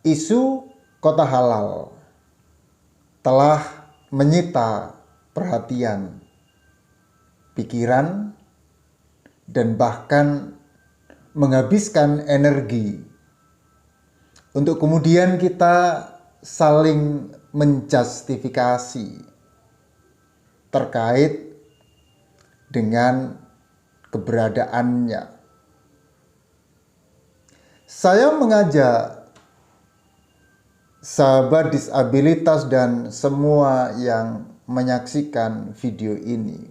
Isu kota halal telah menyita perhatian, pikiran, dan bahkan menghabiskan energi untuk kemudian kita saling menjustifikasi terkait dengan keberadaannya. Saya mengajak sahabat disabilitas dan semua yang menyaksikan video ini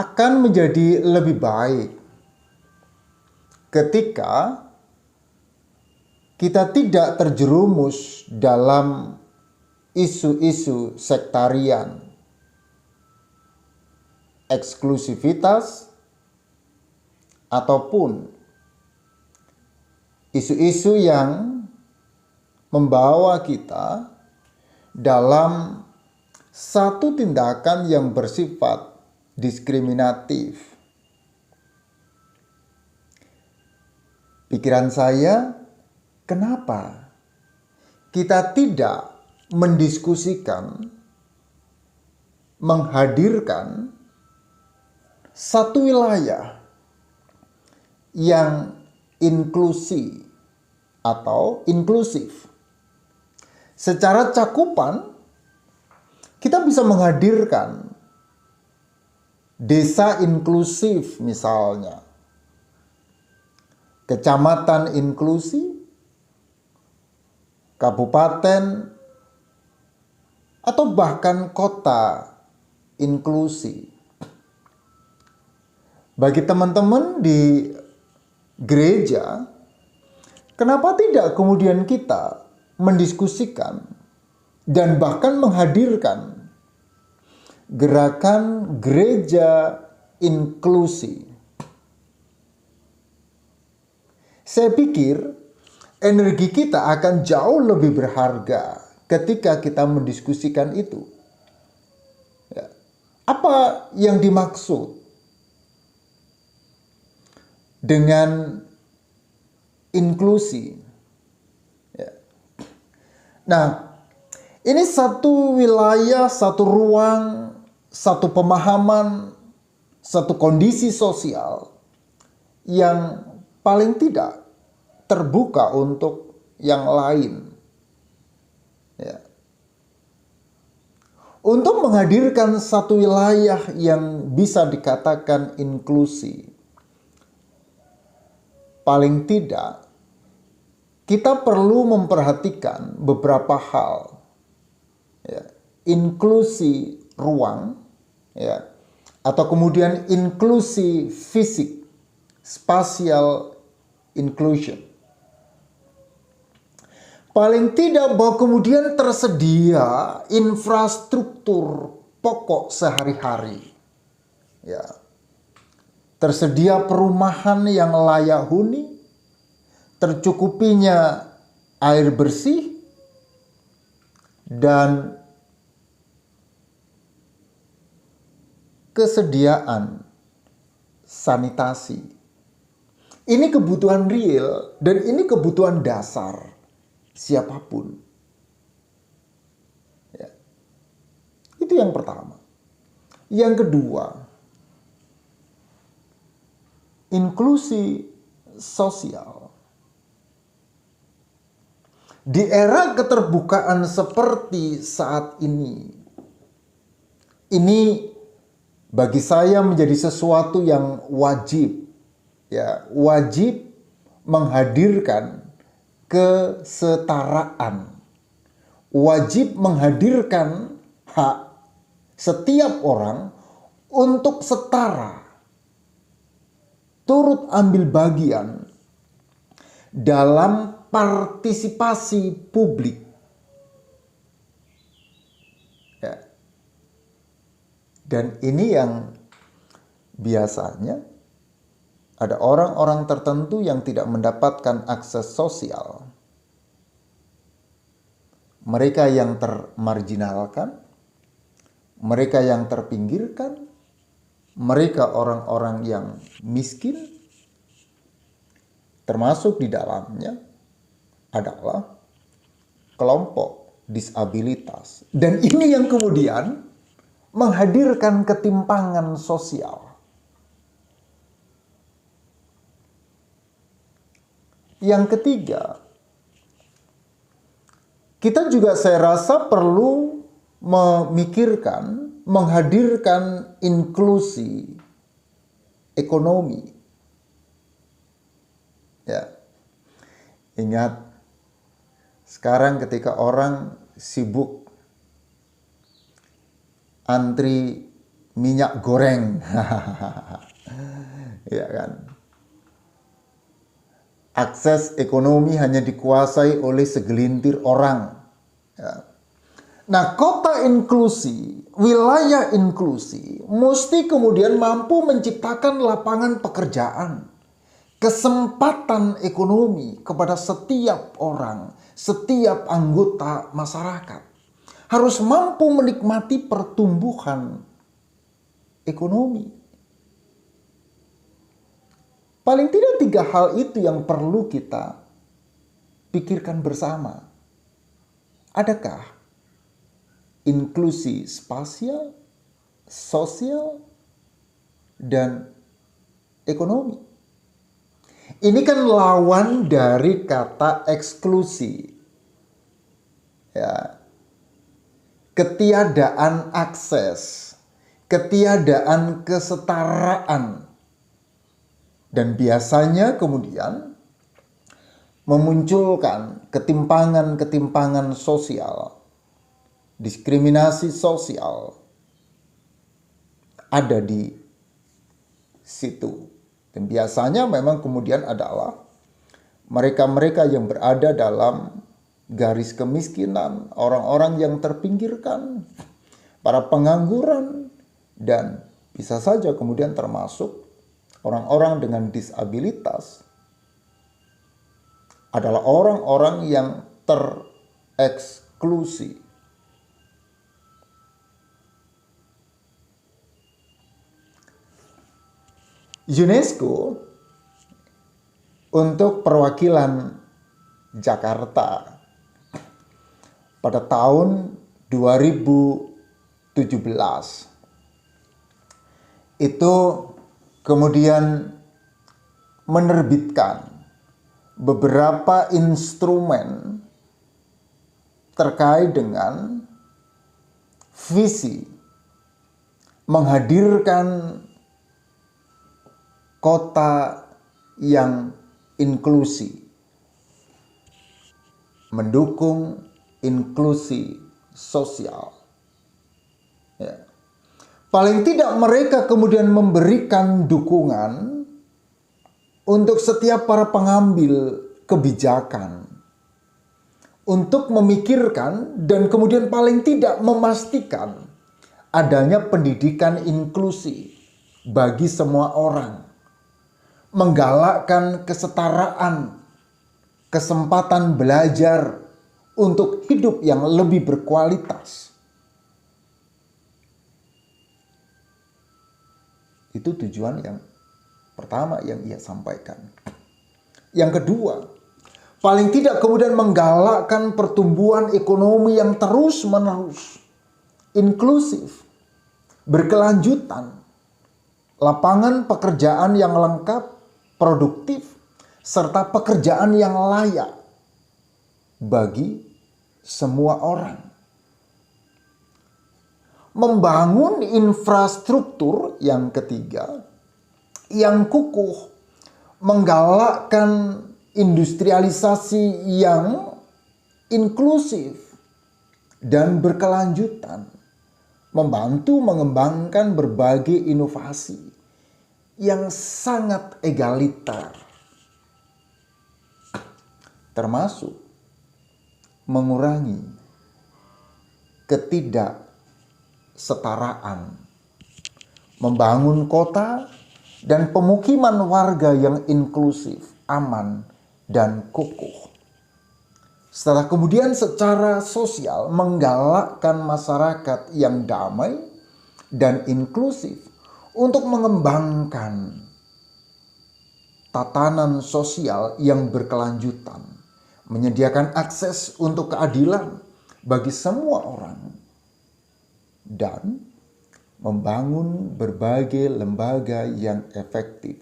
akan menjadi lebih baik ketika kita tidak terjerumus dalam isu-isu sektarian, eksklusivitas, ataupun isu-isu yang membawa kita dalam satu tindakan yang bersifat diskriminatif. Pikiran saya, kenapa kita tidak mendiskusikan, menghadirkan satu wilayah yang inklusi atau inklusif. Secara cakupan, kita bisa menghadirkan desa inklusif misalnya, kecamatan inklusi, kabupaten, atau bahkan kota inklusi. Bagi teman-teman di gereja, kenapa tidak kemudian kita mendiskusikan dan bahkan menghadirkan gerakan gereja inklusi? Saya pikir energi kita akan jauh lebih berharga ketika kita mendiskusikan itu. Ya. Apa yang dimaksud dengan inklusi? Ya. Nah, ini satu wilayah, satu ruang, satu pemahaman, satu kondisi sosial yang paling tidak terbuka untuk yang lain. Ya. Untuk menghadirkan satu wilayah yang bisa dikatakan inklusi, paling tidak kita perlu memperhatikan beberapa hal. Ya. Inklusi ruang, ya, atau kemudian inklusi fisik, spatial inclusion. Paling tidak bahwa kemudian tersedia infrastruktur pokok sehari-hari. Ya. Tersedia perumahan yang layak huni, tercukupinya air bersih, dan kesediaan sanitasi. Ini kebutuhan real dan ini kebutuhan dasar siapapun. Ya. Itu yang pertama. Yang kedua, inklusi sosial. Di era keterbukaan seperti saat ini bagi saya menjadi sesuatu yang wajib, ya, wajib menghadirkan kesetaraan, wajib menghadirkan hak setiap orang untuk setara, turut ambil bagian dalam partisipasi publik. Ya. Dan ini yang biasanya ada orang-orang tertentu yang tidak mendapatkan akses sosial. Mereka yang termarginalkan, mereka yang terpinggirkan, mereka orang-orang yang miskin, termasuk di dalamnya adalah kelompok disabilitas. Dan ini yang kemudian menghadirkan ketimpangan sosial. Yang ketiga, kita juga saya rasa perlu memikirkan, menghadirkan inklusi ekonomi. Ya. Ingat, sekarang ketika orang sibuk antri minyak goreng, ya kan? Akses ekonomi hanya dikuasai oleh segelintir orang. Ya. Nah, kota inklusi, wilayah inklusi, mesti kemudian mampu menciptakan lapangan pekerjaan, kesempatan ekonomi kepada setiap orang, setiap anggota masyarakat. Harus mampu menikmati pertumbuhan ekonomi. Paling tidak 3 hal itu yang perlu kita pikirkan bersama. Adakah inklusi spasial, sosial, dan ekonomi? Ini kan lawan dari kata eksklusi. Ya. Ketiadaan akses, ketiadaan kesetaraan. Dan biasanya kemudian memunculkan ketimpangan-ketimpangan sosial, diskriminasi sosial ada di situ. Dan biasanya memang kemudian adalah mereka-mereka yang berada dalam garis kemiskinan, orang-orang yang terpinggirkan, para pengangguran, dan bisa saja kemudian termasuk orang-orang dengan disabilitas adalah orang-orang yang tereksklusi. UNESCO untuk perwakilan Jakarta pada tahun 2017 itu kemudian menerbitkan beberapa instrumen terkait dengan visi menghadirkan kota yang inklusi, mendukung inklusi sosial. Ya. Paling tidak mereka kemudian memberikan dukungan untuk setiap para pengambil kebijakan untuk memikirkan dan kemudian paling tidak memastikan adanya pendidikan inklusi bagi semua orang, menggalakkan kesetaraan, kesempatan belajar untuk hidup yang lebih berkualitas. Itu tujuan yang pertama yang ia sampaikan. Yang kedua, paling tidak kemudian menggalakkan pertumbuhan ekonomi yang terus-menerus, inklusif, berkelanjutan, lapangan pekerjaan yang lengkap, produktif, serta pekerjaan yang layak bagi semua orang. Membangun infrastruktur yang ketiga, yang kukuh, menggalakkan industrialisasi yang inklusif dan berkelanjutan, membantu mengembangkan berbagai inovasi yang sangat egaliter, termasuk mengurangi ketidaksetaraan, membangun kota dan pemukiman warga yang inklusif, aman, dan kukuh. Setelah kemudian secara sosial menggalakkan masyarakat yang damai dan inklusif untuk mengembangkan tatanan sosial yang berkelanjutan, menyediakan akses untuk keadilan bagi semua orang, dan membangun berbagai lembaga yang efektif,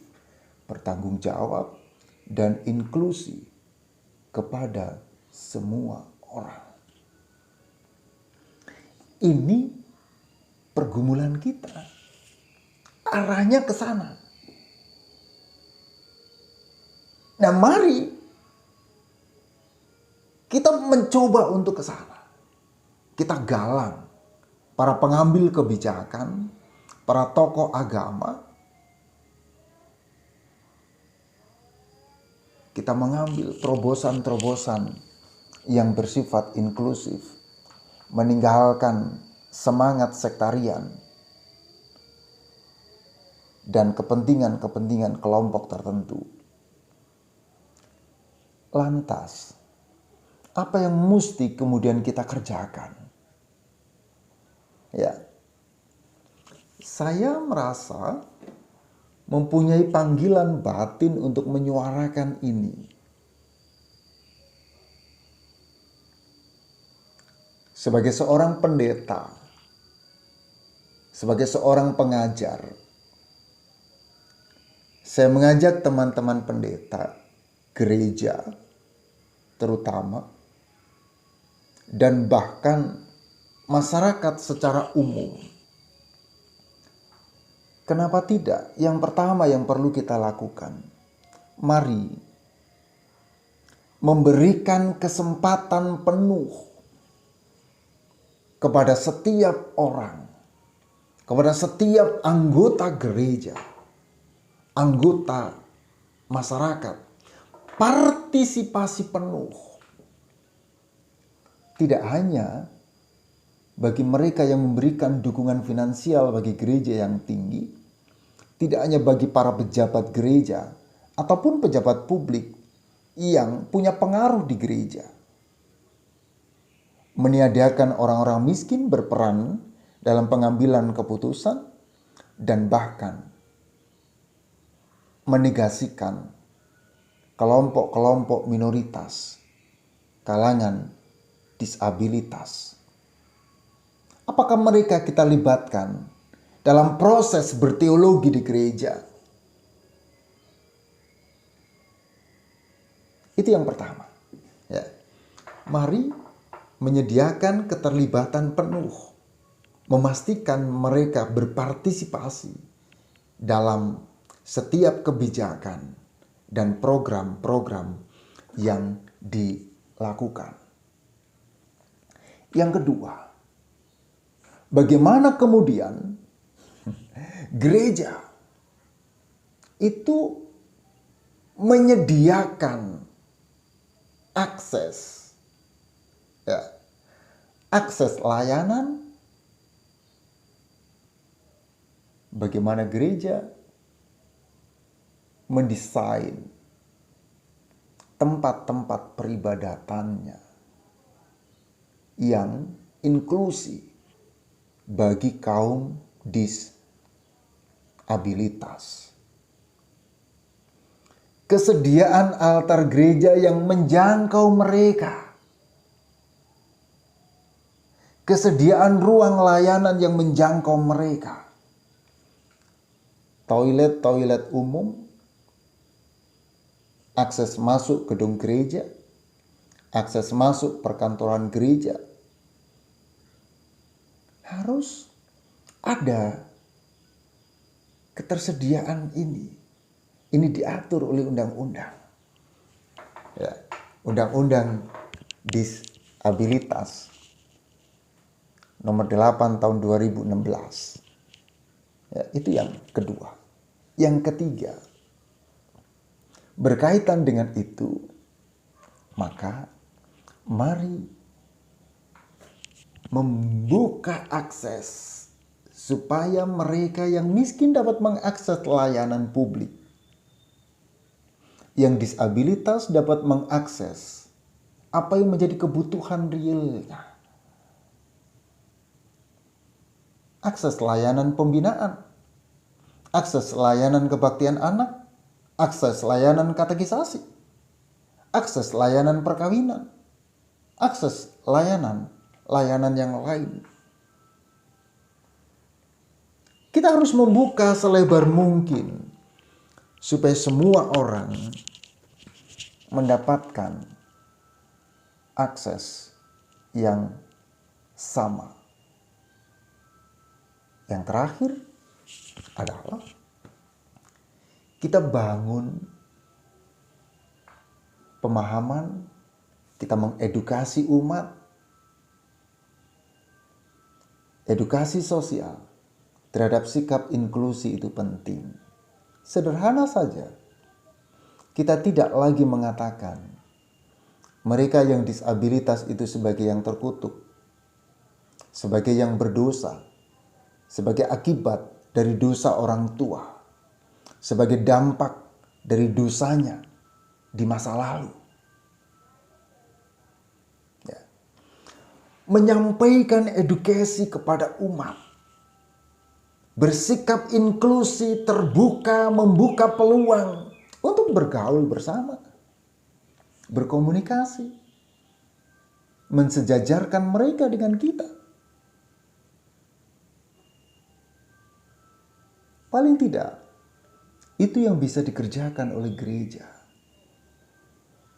bertanggung jawab, dan inklusi kepada semua orang. Ini pergumulan kita. Arahnya ke sana. Nah, mari kita mencoba untuk ke sana. Kita galang para pengambil kebijakan, para tokoh agama. Kita mengambil terobosan-terobosan yang bersifat inklusif, meninggalkan semangat sektarian dan kepentingan-kepentingan kelompok tertentu. Lantas, apa yang mesti kemudian kita kerjakan? Ya, saya merasa mempunyai panggilan batin untuk menyuarakan ini. Sebagai seorang pendeta, sebagai seorang pengajar, saya mengajak teman-teman pendeta, gereja terutama, dan bahkan masyarakat secara umum. Kenapa tidak? Yang pertama yang perlu kita lakukan, mari memberikan kesempatan penuh kepada setiap orang, kepada setiap anggota gereja, anggota masyarakat, partisipasi penuh. Tidak hanya bagi mereka yang memberikan dukungan finansial bagi gereja yang tinggi, tidak hanya bagi para pejabat gereja ataupun pejabat publik yang punya pengaruh di gereja. Meniadakan orang-orang miskin berperan dalam pengambilan keputusan dan bahkan menegasikan kelompok-kelompok minoritas, kalangan disabilitas. Apakah mereka kita libatkan dalam proses berteologi di gereja? Itu yang pertama. Ya. Mari menyediakan keterlibatan penuh, memastikan mereka berpartisipasi dalam setiap kebijakan dan program-program yang dilakukan. Yang kedua, bagaimana kemudian gereja itu menyediakan akses, ya, akses layanan. Bagaimana gereja mendesain tempat-tempat peribadatannya yang inklusi bagi kaum disabilitas. Kesediaan altar gereja yang menjangkau mereka. Kesediaan ruang layanan yang menjangkau mereka. Toilet-toilet umum, akses masuk gedung gereja, akses masuk perkantoran gereja. Harus ada ketersediaan ini. Ini diatur oleh undang-undang. Ya, Undang-Undang Disabilitas nomor 8 tahun 2016. Ya, itu yang kedua. Yang ketiga, berkaitan dengan itu, maka mari membuka akses supaya mereka yang miskin dapat mengakses layanan publik. Yang disabilitas dapat mengakses apa yang menjadi kebutuhan realnya. Akses layanan pembinaan, akses layanan kebaktian anak, akses layanan katekisasi, akses layanan perkawinan, akses layanan yang lain. Kita harus membuka selebar mungkin supaya semua orang mendapatkan akses yang sama. Yang terakhir adalah kita bangun pemahaman, kita mengedukasi umat, edukasi sosial terhadap sikap inklusi itu penting. Sederhana saja, kita tidak lagi mengatakan mereka yang disabilitas itu sebagai yang terkutuk, sebagai yang berdosa, sebagai akibat dari dosa orang tua, sebagai dampak dari dosanya di masa lalu. Ya. Menyampaikan edukasi kepada umat, bersikap inklusi, terbuka, membuka peluang untuk bergaul bersama, berkomunikasi, mensejajarkan mereka dengan kita. Paling tidak, itu yang bisa dikerjakan oleh gereja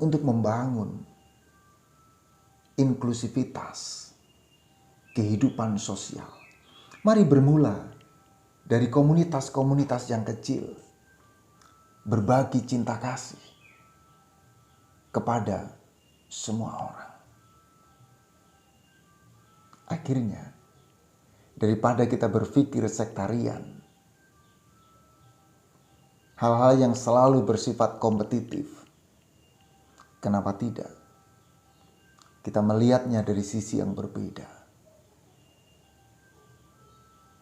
untuk membangun inklusivitas kehidupan sosial. Mari bermula dari komunitas-komunitas yang kecil, berbagi cinta kasih kepada semua orang. Akhirnya, daripada kita berpikir sektarian, hal-hal yang selalu bersifat kompetitif, kenapa tidak kita melihatnya dari sisi yang berbeda?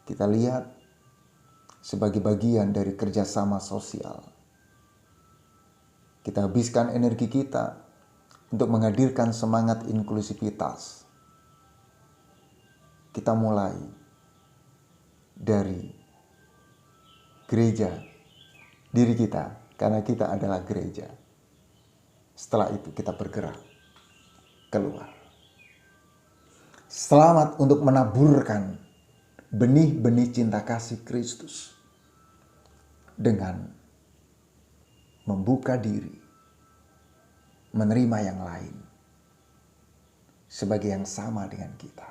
Kita lihat sebagai bagian dari kerjasama sosial. Kita habiskan energi kita untuk menghadirkan semangat inklusivitas. Kita mulai dari gereja, diri kita, karena kita adalah gereja. Setelah itu kita bergerak keluar. Selamat untuk menaburkan benih-benih cinta kasih Kristus dengan membuka diri, menerima yang lain sebagai yang sama dengan kita.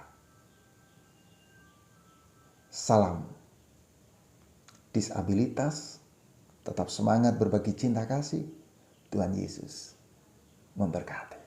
Salam disabilitas, tetap semangat berbagi cinta kasih. Tuhan Yesus memberkati.